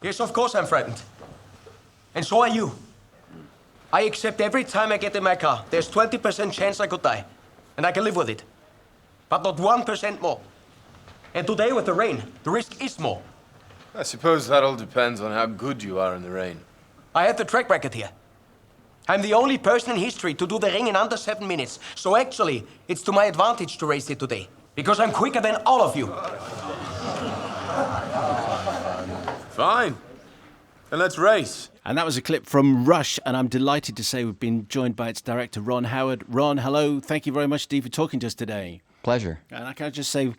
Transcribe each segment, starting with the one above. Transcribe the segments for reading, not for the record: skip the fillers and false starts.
Yes, of course I'm frightened. And so are you. I accept every time I get in my car, there's 20% chance I could die. And I can live with it. But not 1% more. And today with the rain, the risk is more. I suppose that all depends on how good you are in the rain. I have the track record here. I'm the only person in history to do the ring in under 7 minutes. So actually, it's to my advantage to race it today. Because I'm quicker than all of you. Fine. Then let's race. And that was a clip from Rush, and I'm delighted to say we've been joined by its director, Ron Howard. Ron, hello. Thank you very much, Steve, for talking to us today. Pleasure. And I can just say,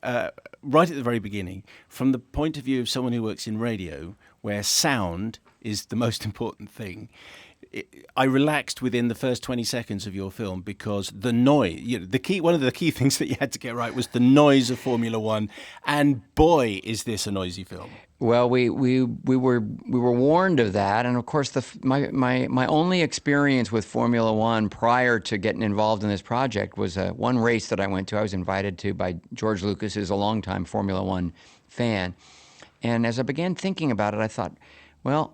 right at the very beginning, from the point of view of someone who works in radio, where sound is the most important thing, I relaxed within the first 20 seconds of your film because the noise, one of the key things that you had to get right was the noise of Formula One, and boy, is this a noisy film. Well, we were warned of that, and of course, my only experience with Formula One prior to getting involved in this project was one race that I went to. I was invited to by George Lucas, who's a longtime Formula One fan, and as I began thinking about it, I thought, well,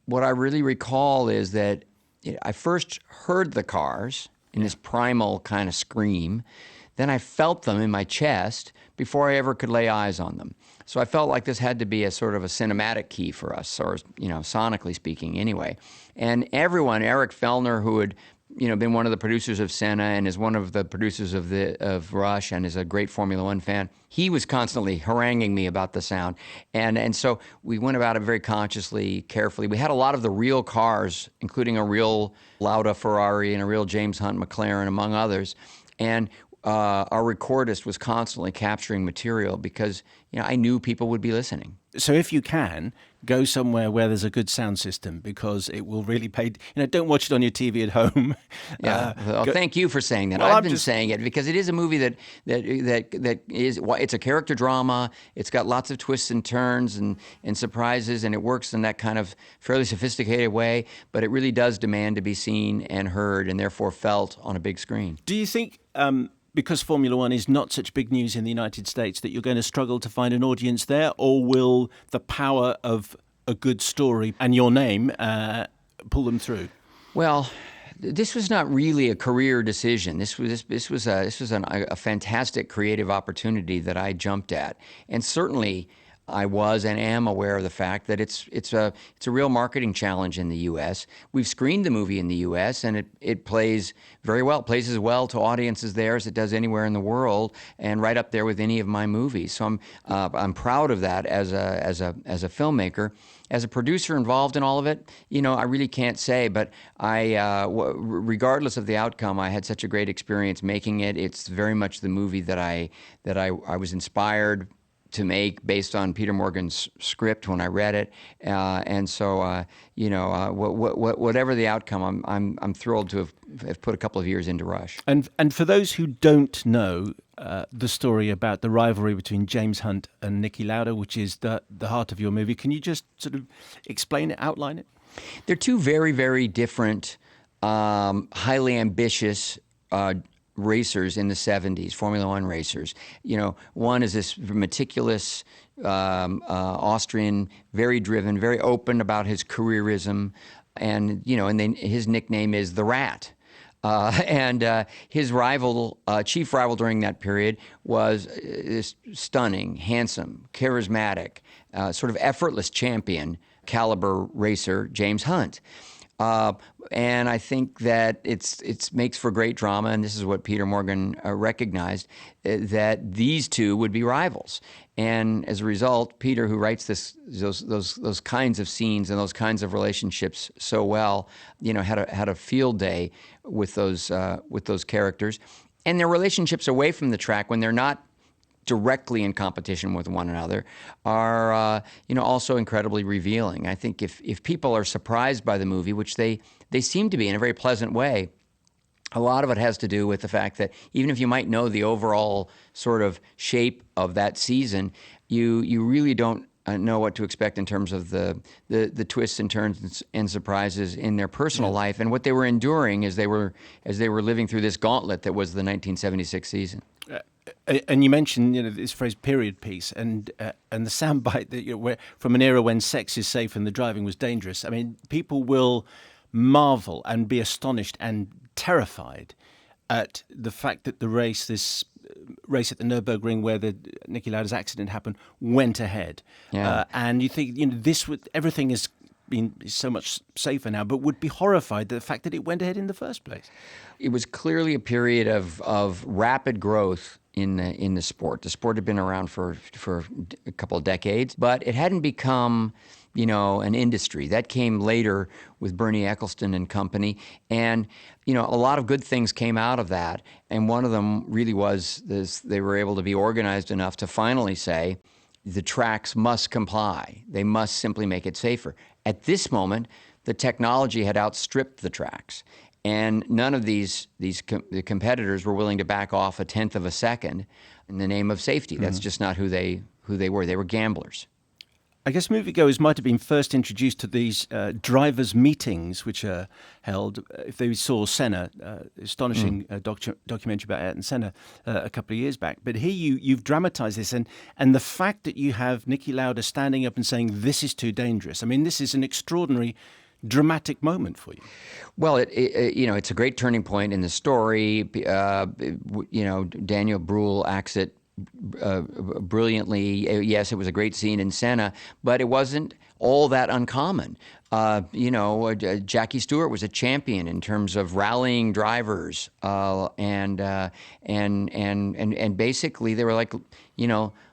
what I really recall is that I first heard the cars in this primal kind of scream, then I felt them in my chest before I ever could lay eyes on them. So I felt like this had to be a sort of a cinematic key for us, or sonically speaking, anyway. And everyone, Eric Fellner, who had been one of the producers of Senna and is one of the producers of Rush and is a great Formula One fan, he was constantly haranguing me about the sound. And so we went about it very consciously, carefully. We had a lot of the real cars, including a real Lauda Ferrari and a real James Hunt McLaren, among others. And our recordist was constantly capturing material because I knew people would be listening. So if you can, go somewhere where there's a good sound system because it will really pay. Don't watch it on your TV at home. Yeah. Thank you for saying that. Well, I've been saying it because it is a movie that is. It's a character drama. It's got lots of twists and turns and surprises, and it works in that kind of fairly sophisticated way. But it really does demand to be seen and heard, and therefore felt on a big screen. Do you think? Because Formula One is not such big news in the United States, that you're going to struggle to find an audience there? Or will the power of a good story and your name pull them through? Well, this was not really a career decision. This was a fantastic creative opportunity that I jumped at. And certainly I was and am aware of the fact that it's a real marketing challenge in the U.S. We've screened the movie in the U.S. and it plays very well. It plays as well to audiences there as it does anywhere in the world, and right up there with any of my movies. So I'm proud of that as a filmmaker. As a producer involved in all of it, I really can't say, but regardless of the outcome, I had such a great experience making it. It's very much the movie that I was inspired to make based on Peter Morgan's script when I read it, and so whatever the outcome, I'm thrilled to have put a couple of years into Rush. And for those who don't know the story about the rivalry between James Hunt and Niki Lauda, which is the heart of your movie, can you just sort of explain it, outline it? They're two very, very different, highly ambitious racers in the 70s, Formula One racers. One is this meticulous Austrian, very driven, very open about his careerism, and then his nickname is the Rat. And his rival, chief rival during that period, was this stunning, handsome, charismatic, sort of effortless champion caliber racer, James Hunt. And I think that it makes for great drama, and this is what Peter Morgan recognized, that these two would be rivals. And as a result, Peter, who writes those kinds of scenes and those kinds of relationships so well, had a field day with those characters, and their relationships away from the track when they're not directly in competition with one another are also incredibly revealing. I think if people are surprised by the movie, which they seem to be in a very pleasant way, a lot of it has to do with the fact that even if you might know the overall sort of shape of that season, you really don't know what to expect in terms of the twists and turns and surprises in their personal life and what they were enduring as they were living through this gauntlet that was the 1976 season. And you mentioned, this phrase "period piece" and the soundbite that where, from an era when sex is safe and the driving was dangerous. I mean, people will marvel and be astonished and terrified at the fact that this race at the Nürburgring, where the Niki Lauda's accident happened, went ahead. Yeah. And you think, everything is so much safer now, but would be horrified at the fact that it went ahead in the first place. It was clearly a period of rapid growth in the sport. The sport had been around for a couple of decades, but it hadn't become, an industry. That came later with Bernie Eccleston and company. And, a lot of good things came out of that. And one of them really was this: they were able to be organized enough to finally say, the tracks must comply. They must simply make it safer. At this moment, the technology had outstripped the tracks. And none of the competitors were willing to back off a tenth of a second in the name of safety. That's just not who they were. They were gamblers. I guess moviegoers might have been first introduced to these drivers' meetings, which are held. If they saw Senna, astonishing documentary about Ayrton Senna a couple of years back. But here you've dramatised this, and the fact that you have Niki Lauda standing up and saying this is too dangerous. I mean, this is an extraordinary, dramatic moment for you. Well, it's a great turning point in the story. Daniel Bruhl acts it brilliantly. Yes, it was a great scene in Senna, but it wasn't all that uncommon. Jackie Stewart was a champion in terms of rallying drivers, and basically they were like,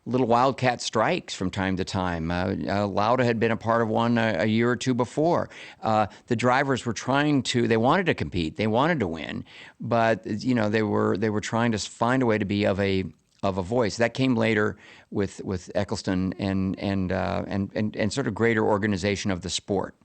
little wildcat strikes from time to time. Lauda had been a part of one a year or two before. The drivers were they wanted to compete, they wanted to win, but they were trying to find a way to be of a voice. That came later with Eccleston and sort of greater organization of the sport.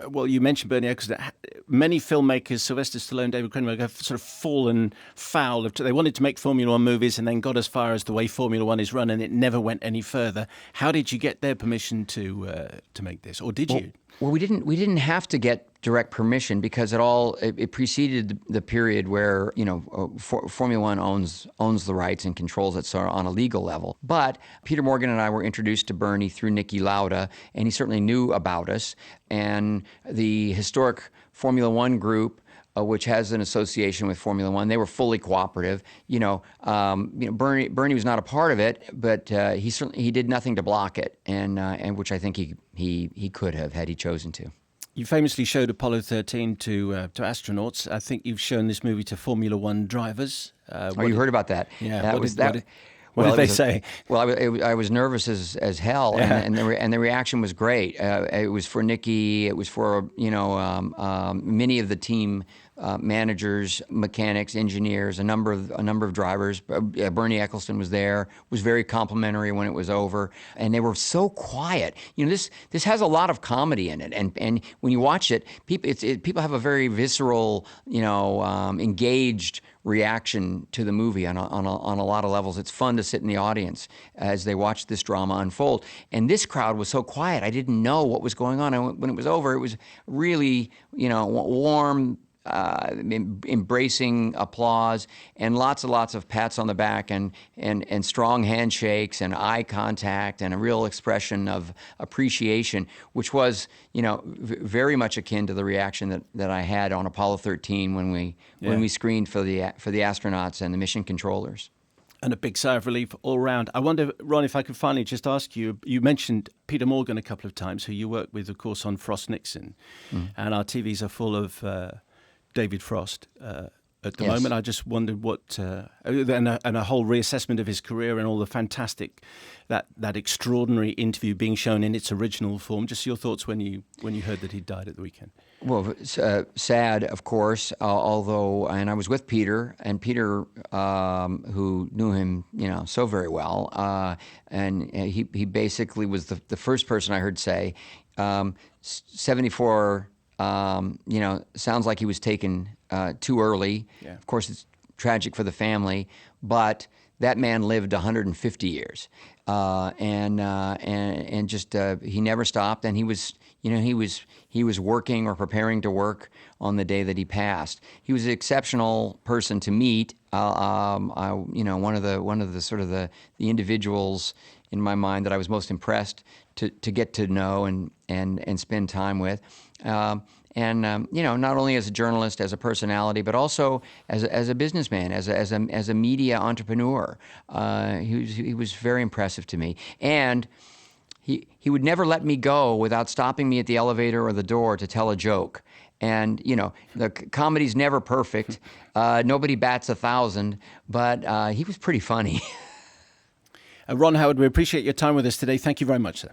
Well, you mentioned Bernie Eccleston. Many filmmakers, Sylvester Stallone, David Cronenberg, have sort of fallen foul of. They wanted to make Formula One movies and then got as far as the way Formula One is run, and it never went any further. How did you get their permission to make this, or did you? Well, we didn't have to get direct permission because it preceded the period where Formula One owns the rights and controls it so on a legal level. But Peter Morgan and I were introduced to Bernie through Niki Lauda, and he certainly knew about us. And the historic Formula One group, which has an association with Formula One, they were fully cooperative. Bernie was not a part of it, but he did nothing to block it, and which I think he could have had he chosen to. You famously showed Apollo 13 to astronauts. I think you've shown this movie to Formula One drivers. You heard about that? Yeah. What did they say? Well, I was nervous as hell, Yeah. and the reaction was great. It was for Niki. It was for many of the team managers, mechanics, engineers, a number of drivers. Bernie Eccleston was there. Was very complimentary when it was over, and they were so quiet. This has a lot of comedy in it, and when you watch it, people have a very visceral, engaged reaction to the movie on a lot of levels. It's fun to sit in the audience as they watch this drama unfold. And this crowd was so quiet, I didn't know what was going on. And when it was over, it was really, warm, embracing applause and lots of pats on the back and strong handshakes and eye contact and a real expression of appreciation, which was, very much akin to the reaction that I had on Apollo 13 when we screened for the astronauts and the mission controllers. And a big sigh of relief all round. I wonder, Ron, if I could finally just ask you, you mentioned Peter Morgan a couple of times, who you worked with, of course, on Frost Nixon. And our TVs are full of David Frost at the moment. I just wondered what, and a whole reassessment of his career and all the fantastic, that extraordinary interview being shown in its original form. Just your thoughts when you heard that he died at the weekend. Well, sad, of course. And I was with Peter, and Peter, who knew him, so very well, and he basically was the first person I heard say, 74. Sounds like he was taken too early. Yeah. Of course, it's tragic for the family, but that man lived 150 years. and just he never stopped, and he was working or preparing to work on the day that he passed. He was an exceptional person to meet. One of the sort of the individuals in my mind that I was most impressed to get to know and spend time with. Not only as a journalist, as a personality, but also as a businessman, as a media entrepreneur. He was very impressive to me, and he would never let me go without stopping me at the elevator or the door to tell a joke. And the comedy's never perfect. Nobody bats 1,000, but he was pretty funny. Ron Howard, we appreciate your time with us today. Thank you very much, sir.